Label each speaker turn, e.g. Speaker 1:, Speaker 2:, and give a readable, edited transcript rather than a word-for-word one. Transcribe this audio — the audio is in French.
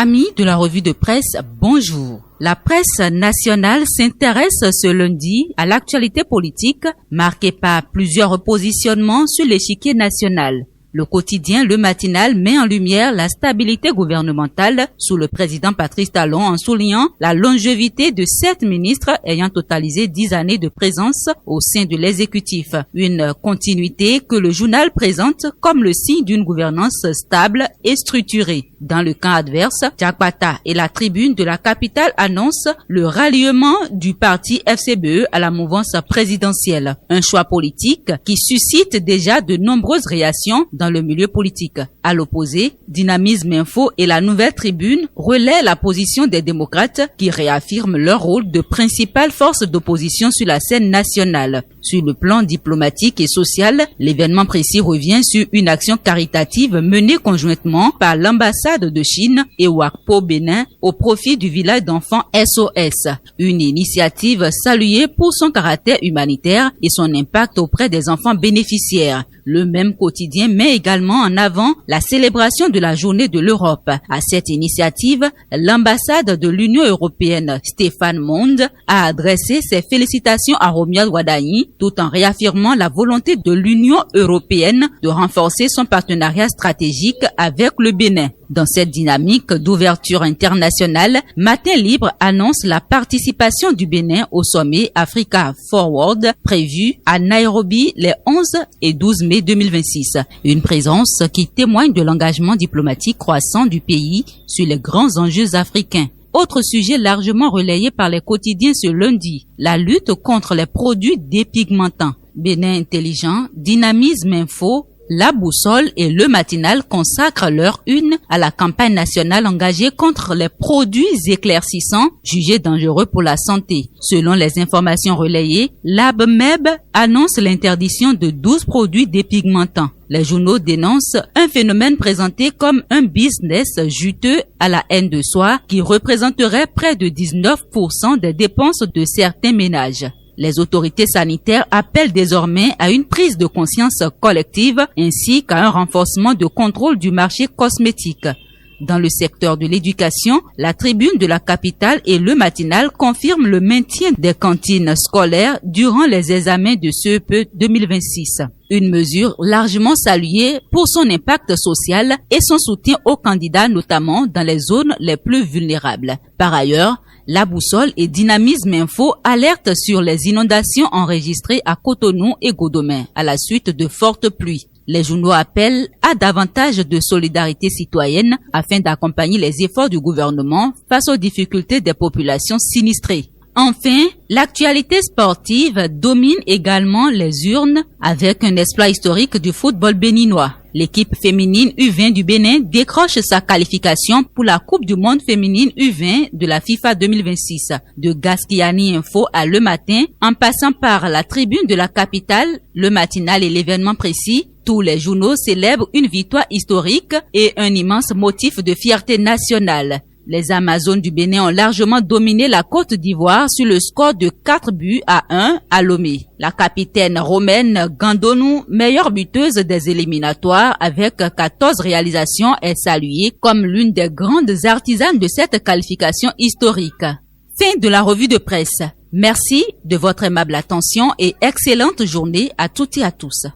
Speaker 1: Amis de la revue de presse, bonjour. La presse nationale s'intéresse ce lundi à l'actualité politique marquée par plusieurs repositionnements sur l'échiquier national. Le quotidien Le Matinal met en lumière la stabilité gouvernementale sous le président Patrice Talon en soulignant la longévité de 7 ministres ayant totalisé 10 années de présence au sein de l'exécutif. Une continuité que le journal présente comme le signe d'une gouvernance stable et structurée. Dans le camp adverse, Diakbata et la tribune de la capitale annoncent le ralliement du parti FCBE à la mouvance présidentielle. Un choix politique qui suscite déjà de nombreuses réactions dans le milieu politique. À l'opposé, Dynamisme Info et la Nouvelle Tribune relaient la position des démocrates qui réaffirment leur rôle de principale force d'opposition sur la scène nationale. Sur le plan diplomatique et social, l'événement précis revient sur une action caritative menée conjointement par l'ambassade de Chine et Ouakpo Bénin au profit du village d'enfants SOS. Une initiative saluée pour son caractère humanitaire et son impact auprès des enfants bénéficiaires. Le même quotidien met également en avant la célébration de la journée de l'Europe. À cette initiative, l'ambassade de l'Union européenne, Stéphane Monde, a adressé ses félicitations à Romuald Wadani, tout en réaffirmant la volonté de l'Union européenne de renforcer son partenariat stratégique avec le Bénin. Dans cette dynamique d'ouverture internationale, Matin Libre annonce la participation du Bénin au sommet Africa Forward prévu à Nairobi les 11 et 12 mai 2026. Une présence qui témoigne de l'engagement diplomatique croissant du pays sur les grands enjeux africains. Autre sujet largement relayé par les quotidiens ce lundi, la lutte contre les produits dépigmentants. Bénin Intelligent, Dynamisme Info, La Boussole et Le Matinal consacrent leur une à la campagne nationale engagée contre les produits éclaircissants jugés dangereux pour la santé. Selon les informations relayées, l'ABMEB annonce l'interdiction de 12 produits dépigmentants. Les journaux dénoncent un phénomène présenté comme un business juteux à la haine de soi qui représenterait près de 19% des dépenses de certains ménages. Les autorités sanitaires appellent désormais à une prise de conscience collective ainsi qu'à un renforcement de contrôle du marché cosmétique. Dans le secteur de l'éducation, la tribune de la capitale et Le Matinal confirment le maintien des cantines scolaires durant les examens de CEP 2026. Une mesure largement saluée pour son impact social et son soutien aux candidats, notamment dans les zones les plus vulnérables. Par ailleurs, La Boussole et Dynamisme Info alertent sur les inondations enregistrées à Cotonou et Godomain à la suite de fortes pluies. Les journaux appellent à davantage de solidarité citoyenne afin d'accompagner les efforts du gouvernement face aux difficultés des populations sinistrées. Enfin, l'actualité sportive domine également les urnes avec un exploit historique du football béninois. L'équipe féminine U20 du Bénin décroche sa qualification pour la Coupe du monde féminine U20 de la FIFA 2026. De Gaskiani Info à Le Matin, en passant par la tribune de la capitale, Le Matinal et l'événement précis, tous les journaux célèbrent une victoire historique et un immense motif de fierté nationale. Les Amazones du Bénin ont largement dominé la Côte d'Ivoire sur le score de 4-1 à Lomé. La capitaine romaine Gandonou, meilleure buteuse des éliminatoires avec 14 réalisations, est saluée comme l'une des grandes artisanes de cette qualification historique. Fin de la revue de presse. Merci de votre aimable attention et excellente journée à toutes et à tous.